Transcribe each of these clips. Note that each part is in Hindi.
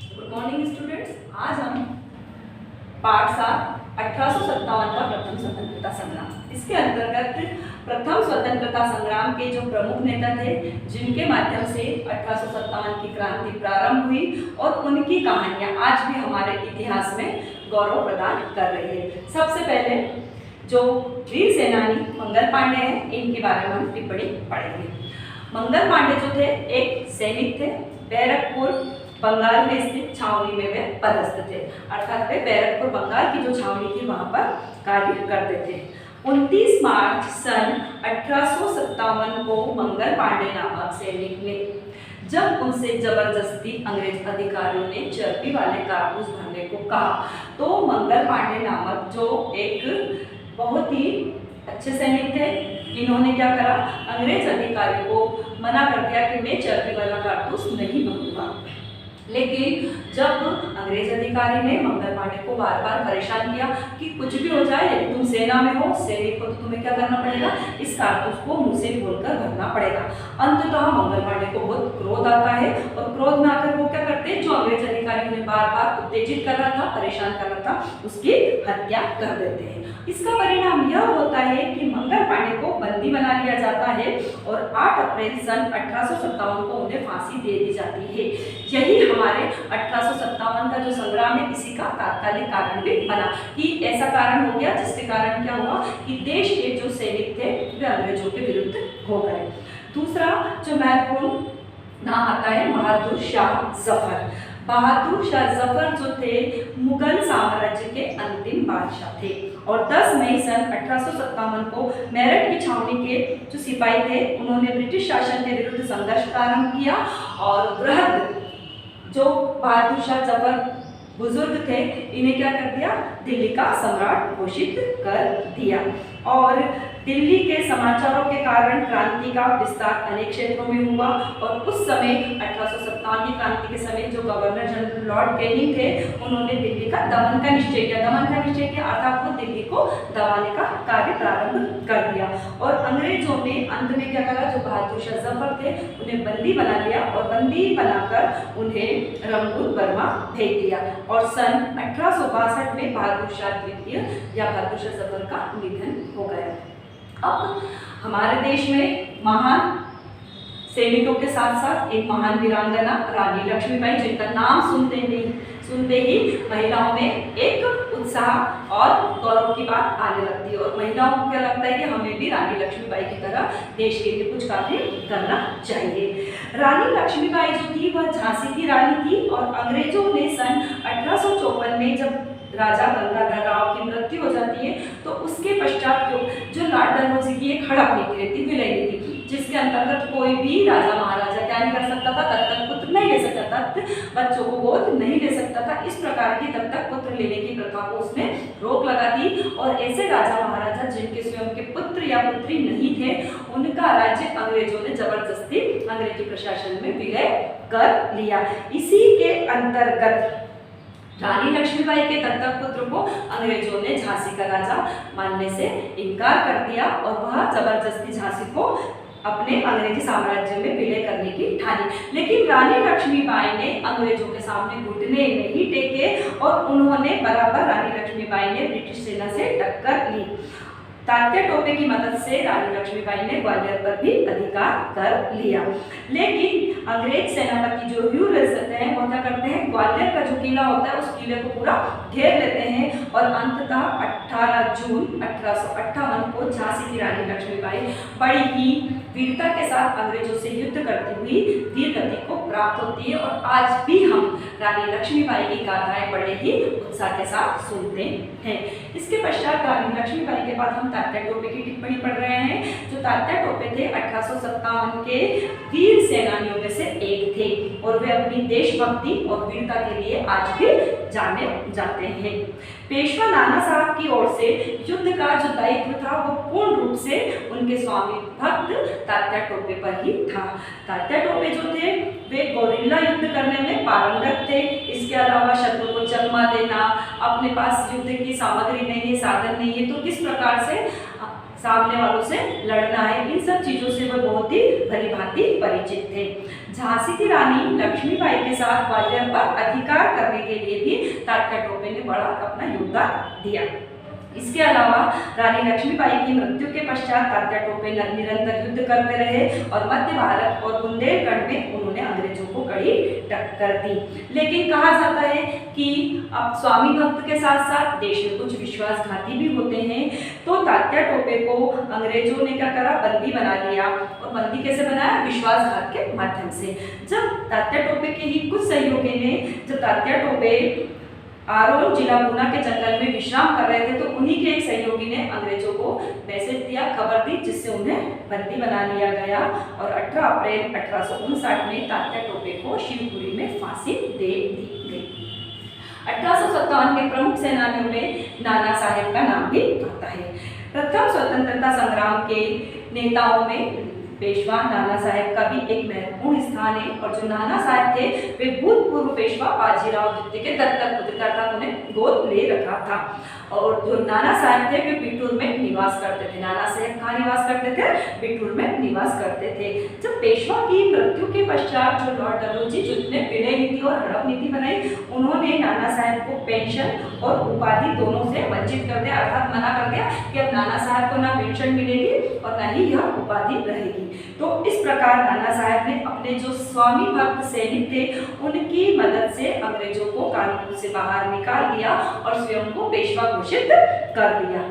Good morning students. आज हम पाठ 7 1857 का प्रथम स्वतंत्रता संग्राम, इसके अंतर्गत प्रथम स्वतंत्रता संग्राम के जो प्रमुख नेता थे, जिनके माध्यम से 1857 की क्रांति प्रारंभ हुई और उनकी कहानियां आज भी हमारे इतिहास में गौरव प्रदान कर रही है। सबसे पहले जो वीर सेनानी मंगल पांडे हैं, इनके बारे में हम टिप्पणी पढ़ेंगे। मंगल पांडे जो थे एक सैनिक थे। बैरकपुर बंगाल में स्थित छावनी में वे पदस्थ थे, अर्थात वे बैरकपुर बंगाल की जो छावनी थी वहां पर कार्य करते थे। 29 मार्च सन 1857 को मंगल पांडे नामक सैनिक ने जब उनसे जबरदस्ती अंग्रेज अधिकारियों ने चर्बी वाले कारतूस भरने को कहा, तो मंगल पांडे नामक जो एक बहुत ही अच्छे सैनिक थे, इन्होंने क्या करा, अंग्रेज अधिकारी को मना कर दिया कि मैं चर्बी वाला कारतूस नहीं भरूंगा। लेकिन जब अंग्रेज अधिकारी ने मंगल पांडे को बार बार परेशान किया कि कुछ भी हो जाए, यदि तुम सेना में हो, सैनिक को तो तुम्हें क्या करना पड़ेगा, इस कारतूस को मुंह से बोलकर भरना पड़ेगा। अंततः मंगल पांडे को बहुत क्रोध आता है और क्रोध में आकर वो क्या करते हैं, जो अंग्रेज अधिकारी ने बार बार उत्तेजित कर रहा था, परेशान कर रहा था, उसकी हत्या कर देते हैं। इसका परिणाम यह होता है कि मंगल पांडे को बंदी बना लिया जाता है और 8 अप्रैल सन 1857 को उन्हें फांसी दे दी जाती है। यही हमारे 1857 का जो संग्राम है, इसी का तात्कालिक कारण भी बना कि ऐसा कारण हो गया जिसके कारण क्या हुआ कि देश के जो सैनिक थे वे अंग्रेजों के विरुद्ध हो गए। दूसरा जो महत्वपूर्ण नाम आता है बहादुर शाह जफर। बहादुर शाह जफर जो थे मुगल साम्राज्य के अंतिम बादशाह थे और 10 मई सन 1857 को मेरठ की छावनी के जो सिपाही थे, उन्होंने ब्रिटिश शासन के विरुद्ध संघर्ष प्रारंभ किया और बृहद जो बहादुर शाह जफर बुजुर्ग थे, इन्हें क्या कर दिया, दिल्ली का सम्राट घोषित कर दिया। और दिल्ली के समाचारों के कारण क्रांति का विस्तार अनेक क्षेत्रों में हुआ और उस समय 1857 की क्रांति के समय जो गवर्नर जनरल लॉर्ड कैनिंग थे, उन्होंने दिल्ली का दमन का निश्चय किया, अर्थात वो दिल्ली को दबाने का कार्य प्रारंभ कर दिया। और अंग्रेजों ने अंत में क्या करा, जो बहादुर शाह जफर थे उन्हें बंदी बना लिया और बंदी बनाकर उन्हें रंगून बर्मा भेज दिया और सन 1862 में बहादुर शाह द्वितीय या बहादुर शाह जफर का निधन हो गया। अब हमारे देश में महान सैनिकों के साथ साथ एक महान वीरांगना रानी लक्ष्मीबाई, जिनका नाम सुनते ही महिलाओं में एक उत्साह और गौरव की बात आने लगती है और महिलाओं को क्या लगता है कि हमें भी रानी लक्ष्मीबाई की तरह देश के लिए कुछ कार्य करना चाहिए। रानी लक्ष्मीबाई जो थी वह झांसी की रानी थी और अंग्रेजों ने सन 1854 में जब राजा गंगाधर राव की मृत्यु हो जाती है, तो उसके पश्चात जो लॉर्ड डलहौजी की एक हड़प नीति रहती, विलय नीति, जिसके अंतर्गत कोई भी राजा महाराजा क्या नहीं कर सकता था, दत्तक पुत्र नहीं ले सकता था, बच्चों को गोद नहीं ले सकता था। इस प्रकार की दत्तक पुत्र लेने की प्रथा को उसने रोक लगा दी और ऐसे राजा महाराजा जिनके स्वयं के पुत्र या पुत्री नहीं थे, उनका राज्य अंग्रेजों ने जबरदस्ती अंग्रेजी प्रशासन में विलय कर लिया। इसी के अंतर्गत रानी लक्ष्मीबाई के दत्तक पुत्र को अंग्रेजों ने झांसी का राजा मानने से इनकार कर दिया और वह जबरदस्ती झांसी को अपने अंग्रेजी साम्राज्य में विलय करने की ठानी। लेकिन रानी लक्ष्मीबाई ने अंग्रेजों के सामने घुटने नहीं टेके और उन्होंने बराबर रानी लक्ष्मीबाई ने ब्रिटिश सेना से टक्कर ली। तात्या टोपे की मदद से रानी लक्ष्मीबाई ने ग्वालियर पर भी अधिकार कर लिया। लेकिन अंग्रेज सेनापति जो ह्यू विल्सन हैं, वो क्या करते हैं, ग्वालियर का जो किला होता है उस किले को पूरा घेर लेते हैं और अंततः 18 जून 1858 को झांसी की रानी लक्ष्मीबाई बड़ी ही वीरता के साथ अंग्रेजों से युद्ध करती हुई वीर गति को प्राप्त होती है और आज भी हम रानी लक्ष्मीबाई की गाथाएं बड़े ही उत्साह के साथ सुनते हैं। इसके पश्चात रानी लक्ष्मीबाई के बाद हम तात्या टोपे की टिप्पणी पढ़ रहे हैं। जो तात्या टोपे थे 1857 के वीर सेनानियों में से एक थे और वे अपनी देशभक्ति और वीरता के लिए आज भी जाने जाते हैं। पेशवा नाना साहब की ओर से युद्ध का जो दायित्व था वो पूर्ण रूप से उनके स्वामी भक्त तात्या टोपे पर ही था। तात्या टोपे जो थे वे गोरिल्ला युद्ध करने में पारंगत थे। इसके अलावा शत्रु को चकमा देना, अपने पास युद्ध की सामग्री नहीं है, साधन नहीं है, तो किस प्रकार से सामने वालों से लड़ना है, इन सब चीजों से वह बहुत ही भली भांति परिचित थे। झांसी की रानी लक्ष्मीबाई के साथ ग्वालियर पर अधिकार करने के लिए भी तात्या टोपे ने बड़ा अपना योगदान दिया। इसके अलावा रानी लक्ष्मीबाई की मृत्यु के पश्चात तात्या टोपे निरंतर युद्ध करते रहे और मध्य भारत और बुंदेलखंड में उन्होंने अंग्रेजों को कड़ी टक्कर दी। लेकिन कहा जाता है कि अब स्वामी भक्त के साथ साथ देश में कुछ विश्वासघाती भी होते हैं, तो तात्या टोपे को अंग्रेजों ने क्या करा, बंदी बना लिया। और बंदी कैसे बनाया, विश्वासघात के माध्यम से। जब तात्या टोपे के ही कुछ सहयोगी ने, जब तात्या टोपे आरोल जिला पूना के जंगल में विश्राम कर रहे थे, तो उन्हीं के एक सहयोगी ने अंग्रेजों को मैसेज दिया, खबर दी, जिससे उन्हें बंदी बना लिया गया और 18 अप्रैल 1859 में तात्या टोपे को शिवपुरी में फांसी दे दी गई। 1857 के प्रमुख सेनानियों में नाना साहेब का नाम भी आता है। प्रथम स्वतंत्रता संग्राम के नेताओं में पेशवा नाना साहेब का भी एक महत्वपूर्ण स्थान है। और जो नाना साहेब थे वे भूतपूर्व पेशवा बाजीराव द्वितीय के दत्तक पुत्र अर्थात उन्हें गोद ले रखा था। और जो नाना साहेब थे वे बिठूर में निवास करते थे। नाना साहेब कहाँ निवास करते थे, बिठूर में निवास करते थे। जब पेशवा की मृत्यु के पश्चात जो लॉर्ड डलहौजी जिसने विलय नीति और हड़प नीति बनाई, उन्होंने नाना साहेब को पेंशन और उपाधि दोनों से वंचित कर दिया, अर्थात मना कर दिया कि अब नाना साहेब को ना पेंशन मिलेगी और ना ही यह उपाधि रहेगी। तो इस प्रकार नाना साहेब ने अपने जो स्वामी भक्त सैनिक थे उनकी मदद से अंग्रेजों को कानपुर से बाहर निकाल दिया और स्वयं को पेशवा घोषित कर दिया।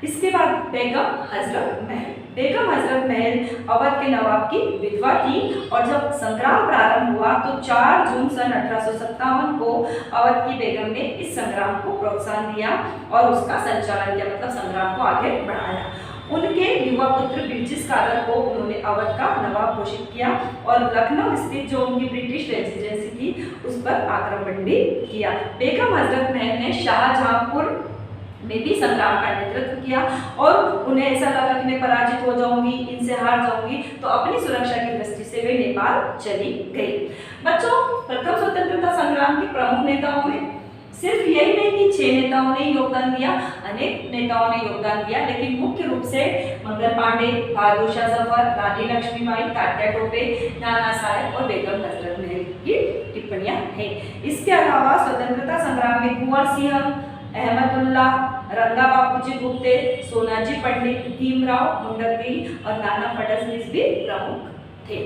इसके बाद बेगम हजरत महल। बेगम हजरत महल अवध के नवाब की विधवा थी और जब संग्राम प्रारंभ हुआ तो 4 जून सन 1857 को अवध की बेगम ने इस संग्राम को प्रोत्साहन दिया और उसका संचालन किया, मतलब संग्राम को आगे बढ़ाया। उनके युवा पुत्र ब्रिटिश कादर को उन्होंने अवध का नवाब घोषित किया और लखनऊ स्थित जो उनकी ब्रिटिश रेजिडेंसी थी उस पर आक्रमण भी किया। बेगम हजरत महल ने शाहजहांपुर में भी संग्राम का नेतृत्व किया और उन्हें ऐसा लगा कि मैं पराजित हो जाऊंगी, इनसे हार जाऊंगी, तो अपनी सुरक्षा की दृष्टि से वे नेपाल चली गई। बच्चों, प्रथम स्वतंत्रता संग्राम के प्रमुख नेताओं में सिर्फ यही नहीं कि 6 नेताओं ने योगदान दिया, अनेक नेताओं ने योगदान दिया, लेकिन मुख्य रूप से मंगल पांडे, बहादुर शाह जफर, रानी लक्ष्मीबाई, तात्या टोपे, नाना साहेब और बेगम हजरत महल की टिप्पणियां हैं। इसके अलावा स्वतंत्रता संग्राम में कुंवर सिंह, अहमदुल्ला, रंगा बापूजी गुप्ते, सोनाजी पंडित, भीमराव मुंडरगिरी और नाना फडणवीस भी प्रमुख थे।